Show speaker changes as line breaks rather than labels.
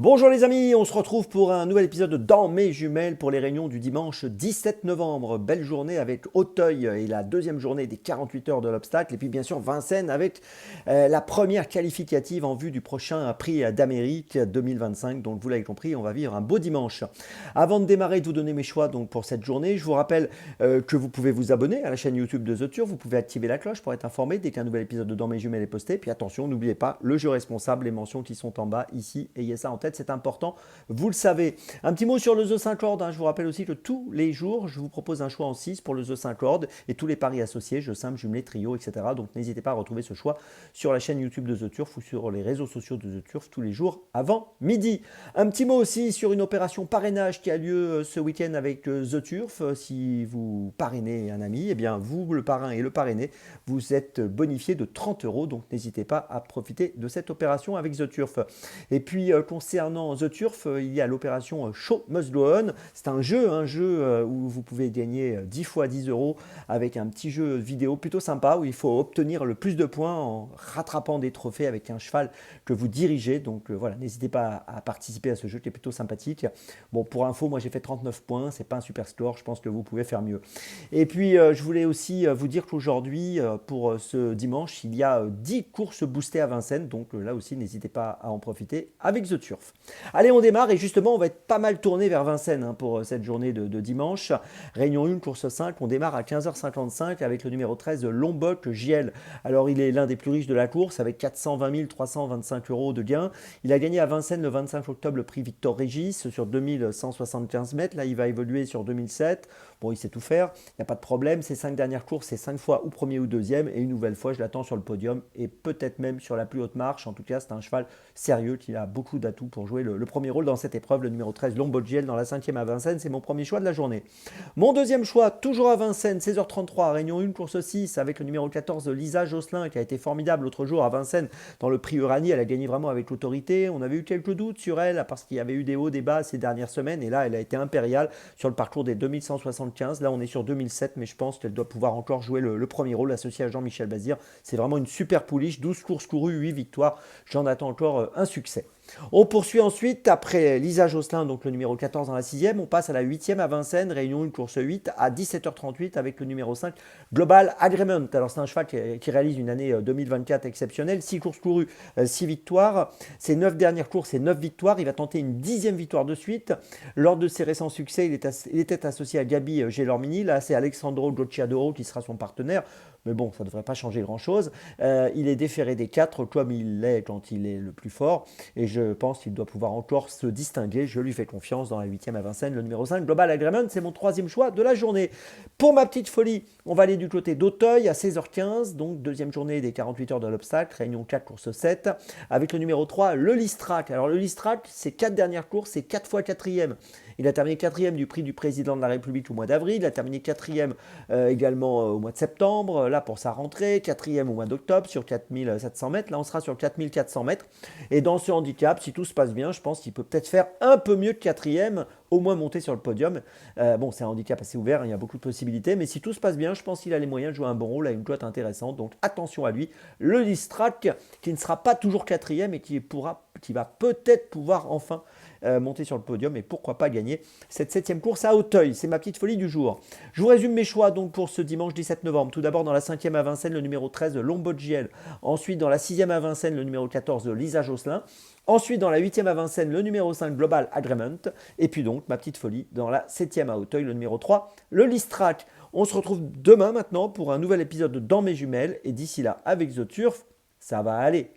Bonjour les amis, on se retrouve pour un nouvel épisode de Dans mes jumelles pour les réunions du dimanche 17 novembre. Belle journée avec Auteuil et la deuxième journée des 48 heures de l'obstacle. Et puis bien sûr Vincennes avec la première qualificative en vue du prochain prix d'Amérique 2025. Donc vous l'avez compris, on va vivre un beau dimanche. Avant de démarrer, de vous donner mes choix donc, pour cette journée, je vous rappelle que vous pouvez vous abonner à la chaîne YouTube de The Turf. Vous pouvez activer la cloche pour être informé dès qu'un nouvel épisode de Dans mes jumelles est posté. Puis attention, n'oubliez pas le jeu responsable, les mentions qui sont en bas ici. Ayez ça en tête, c'est important, vous le savez. Un petit mot sur le The 5 Lord, je vous rappelle aussi que tous les jours, je vous propose un choix en 6 pour le The 5 Lord et tous les paris associés, jeux simples, jumelés, trio, etc. Donc n'hésitez pas à retrouver ce choix sur la chaîne YouTube de The Turf ou sur les réseaux sociaux de The Turf tous les jours avant midi. Un petit mot aussi sur une opération parrainage qui a lieu ce week-end avec The Turf. Si vous parrainez un ami, eh bien vous, le parrain et le parrainé, vous êtes bonifié de 30 euros. Donc n'hésitez pas à profiter de cette opération avec The Turf. Et puis concernant The Turf, il y a l'opération Show Must Go On. C'est un jeu où vous pouvez gagner 10 fois 10 euros avec un petit jeu vidéo plutôt sympa où il faut obtenir le plus de points en rattrapant des trophées avec un cheval que vous dirigez. Donc voilà, n'hésitez pas à participer à ce jeu qui est plutôt sympathique. Bon, pour info, moi j'ai fait 39 points, c'est pas un super score, je pense que vous pouvez faire mieux. Et puis je voulais aussi vous dire qu'aujourd'hui, pour ce dimanche, il y a 10 courses boostées à Vincennes. Donc là aussi, n'hésitez pas à en profiter avec The Turf. Allez, on démarre et justement, on va être pas mal tourné vers Vincennes pour cette journée de dimanche. Réunion 1, course 5, on démarre à 15h55 avec le numéro 13, Lombok JL. Alors, il est l'un des plus riches de la course avec 420 325 euros de gain. Il a gagné à Vincennes le 25 octobre le prix Victor Régis sur 2175 mètres. Là, il va évoluer sur 2007. Bon, il sait tout faire, il n'y a pas de problème. Ces 5 dernières courses, c'est 5 fois ou premier ou deuxième. Et une nouvelle fois, je l'attends sur le podium et peut-être même sur la plus haute marche. En tout cas, c'est un cheval sérieux qui a beaucoup d'atouts pour jouer le premier rôle dans cette épreuve. Le numéro 13, Lombogiel, dans la 5e à Vincennes, c'est mon premier choix de la journée. Mon deuxième choix, toujours à Vincennes, 16h33, Réunion 1, course 6, avec le numéro 14, Lisa Josselin, qui a été formidable l'autre jour à Vincennes dans le prix Uranie. Elle a gagné vraiment avec l'autorité. On avait eu quelques doutes sur elle parce qu'il y avait eu des hauts, des bas ces dernières semaines. Et là, elle a été impériale sur le parcours des 2175. Là, on est sur 2007, mais je pense qu'elle doit pouvoir encore jouer le premier rôle associé à Jean-Michel Bazir. C'est vraiment une super pouliche, 12 courses courues, 8 victoires. J'en attends encore un succès. On poursuit ensuite, après Lisa Josselin, donc le numéro 14 dans la 6e, on passe à la 8e à Vincennes, Réunion 1, course 8, à 17h38 avec le numéro 5, Global Agreement. Alors c'est un cheval qui réalise une année 2024 exceptionnelle, 6 courses courues, 6 victoires. Ses 9 dernières courses, c'est 9 victoires. Il va tenter une 10e victoire de suite. Lors de ses récents succès, il était associé à Gabi Gelormini. Là, c'est Alexandro Gocciadoro qui sera son partenaire. Mais bon, ça ne devrait pas changer grand-chose. Il est déféré des 4 comme il l'est quand il est le plus fort. Et je pense qu'il doit pouvoir encore se distinguer. Je lui fais confiance dans la 8e à Vincennes. Le numéro 5, Global Agreement, c'est mon troisième choix de la journée. Pour ma petite folie, on va aller du côté d'Auteuil à 16h15. Donc deuxième journée des 48 heures de l'obstacle. Réunion 4, course 7. Avec le numéro 3, le Listrac. Alors le Listrac, ses 4 dernières courses, c'est 4 fois 4e. Il a terminé 4e du prix du président de la République au mois d'avril. Il a terminé 4e également au mois de septembre, là pour sa rentrée. 4e au mois d'octobre sur 4700 mètres. Là, on sera sur 4400 mètres. Et dans ce handicap, si tout se passe bien, je pense qu'il peut peut-être faire un peu mieux que 4e, au moins monter sur le podium. Bon, c'est un handicap assez ouvert, il y a beaucoup de possibilités. Mais si tout se passe bien, je pense qu'il a les moyens de jouer un bon rôle à une cote intéressante. Donc attention à lui. Le Listrac, qui ne sera pas toujours 4e et qui va peut-être pouvoir enfin monter sur le podium et pourquoi pas gagner cette 7e course à Auteuil. C'est ma petite folie du jour. Je vous résume mes choix donc pour ce dimanche 17 novembre. Tout d'abord dans la 5e à Vincennes, le numéro 13 de Lombogiel. Ensuite dans la 6e à Vincennes, le numéro 14 de Lisa Josselin. Ensuite dans la 8e à Vincennes, le numéro 5 Global Agreement. Et puis donc ma petite folie dans la 7e à Auteuil, le numéro 3, le Listrac. On se retrouve demain maintenant pour un nouvel épisode de Dans mes jumelles. Et d'ici là, avec The Turf, ça va aller.